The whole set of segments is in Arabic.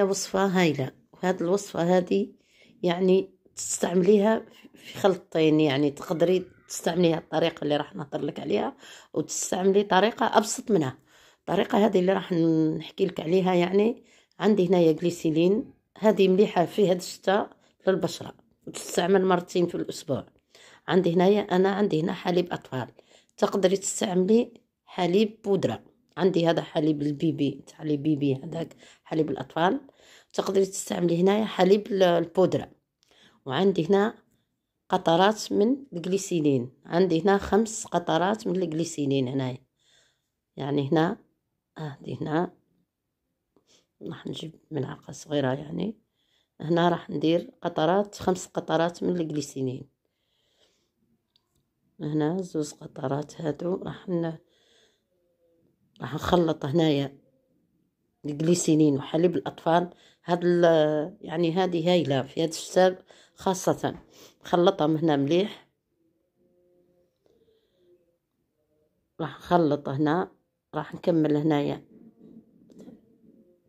وصفة هايلة، وهذه الوصفة هذه يعني تستعمليها في خلطتين. يعني تقدري تستعمليها الطريقة اللي راح نهضر لك عليها، وتستعملي طريقة أبسط منها. الطريقة هذه اللي راح نحكي لك عليها، يعني عندي هنايا جليسيلين، هذه مليحة في هذا الشتاء للبشرة، وتستعمل مرتين في الأسبوع. عندي هنا حليب أطفال، تقدري تستعملي حليب بودرة. عندي هذا حليب البيبي تاع لي بيبي، هذاك حليب الأطفال. تقدري تستعملي هنايا حليب البودرة. وعندي هنا قطرات من الجليسيلين، عندي هنا 5 قطرات من الجليسيلين هنايا. يعني هنا هنا راح نجيب ملعقة صغيرة، يعني هنا راح ندير 5 قطرات من الجليسيلين. هنا 2 قطرات هادو راح نخلط هنايا الجليسيلين وحليب الأطفال. يعني هذه هايلة في هذا الشتاء خاصة. نخلطهم هنا مليح، راح نخلط هنا، راح نكمل هنايا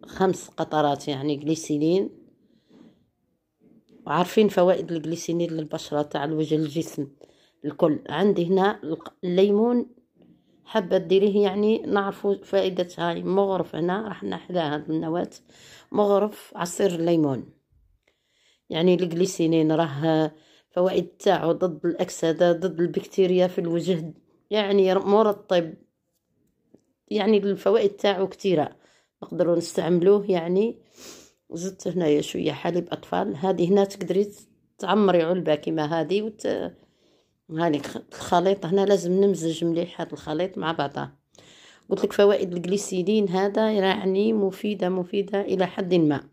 5 قطرات يعني جليسيلين. وعارفين فوائد الجليسيلين للبشرة تاع الوجه الجسم الكل. عندي هنا الليمون، حابة ديريه يعني نعرفوا فائدة هاي مغرف. هنا راح نحلها هاد النواة، مغرف عصير الليمون. يعني الجليسيلين راه فوائد تاعو ضد الأكسدة، ضد البكتيريا في الوجه، يعني مرطب. يعني الفوائد تاعو كتيرة، نقدروا نستعملوه. يعني زدت هنايا شوية حليب أطفال. هذه هنا تقدري تعمري علبة كيما هذه هاني الخليط. هنا لازم نمزج مليح هذا الخليط مع بعضه. قلت لك فوائد الجليسيلين هذا يعني مفيدة إلى حد ما.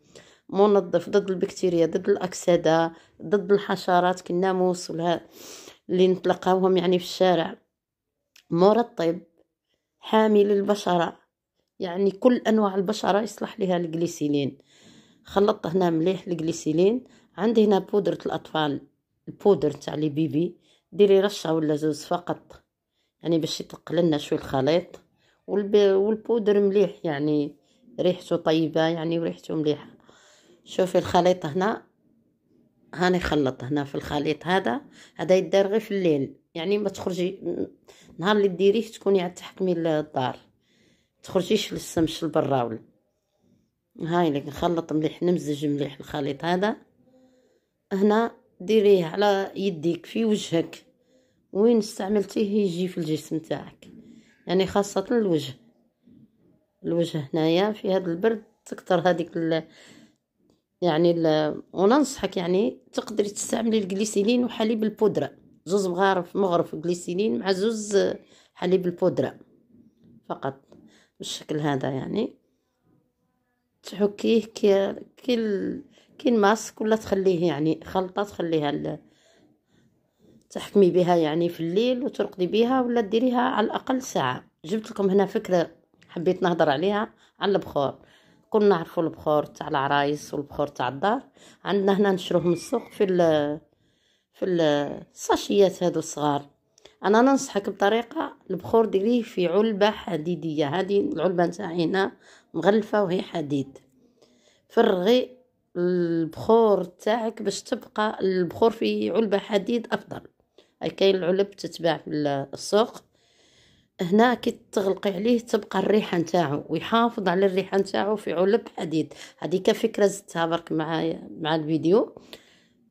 منظف ضد البكتيريا، ضد الأكسدة، ضد الحشرات كالناموس اللي نتلقاوهم يعني في الشارع. مرطب، حامي للبشرة، يعني كل أنواع البشرة يصلح لها الجليسيلين. خلطت هنا مليح الجليسيلين. عندي هنا بودرة الأطفال، البودر تاع لي بيبي، ديري رشة ولا 2 فقط، يعني باش يتقل لنا شوي الخليط. والبودر مليح، يعني ريحته طيبة، يعني وريحته مليحة. شوفي الخليط هنا، هاني خلط هنا في الخليط هذا يدار غير في الليل. يعني ما تخرجي نهار اللي ديريه تكوني عاد تحكمي الدار، تخرجيش للشمس البراول. هاي اللي نخلط مليح، نمزج مليح الخليط هذا. هنا ديريه على يديك في وجهك، وين استعملتيه يجي في الجسم تاعك، يعني خاصة الوجه هنايا في هذا البرد تكتر هذيك يعني وننصحك يعني تقدري تستعملي الجليسيلين وحليب البودرة، 2 مغرف جليسيلين مع 2 حليب البودرة فقط، بالشكل هذا. يعني تحكيه كي الماسك، ولا تخليه يعني خلطة تخليها تحكمي بها يعني في الليل وترقدي بها، ولا ديريها على الأقل ساعة. جبت لكم هنا فكرة حبيت نهضر عليها، على البخور. كنا نعرفوا البخور تاع العرايس والبخور تاع الدار، عندنا هنا نشروه من السوق في الساشيات هذو الصغار. انا ننصحك بطريقه، البخور ديريه في علبه حديديه. هذه العلبه نتاعي هنا مغلفه وهي حديد. فرغي البخور تاعك باش تبقى البخور في علبه حديد افضل. اي كاين العلب تتباع في السوق. هنا كي تغلقي عليه تبقى الريحه نتاعو، ويحافظ على الريحه نتاعو في علب حديد. هذه كفكره زدتها برك مع الفيديو.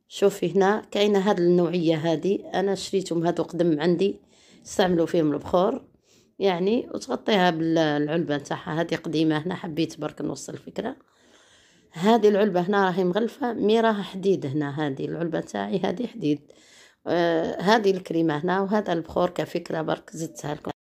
شوفي هنا كاينه هذه النوعيه، هذه انا شريتهم هذو قدم عندي، استعملوا فيهم البخور يعني. وتغطيها بالعلبه نتاعها، هذه قديمه. هنا حبيت برك نوصل الفكره. هذه العلبه هنا راهي مغلفه، مي راها حديد. هنا هذه العلبه تاعي هذه حديد. هذه الكريمه هنا، وهذا البخور كفكره برك زدتها لكم.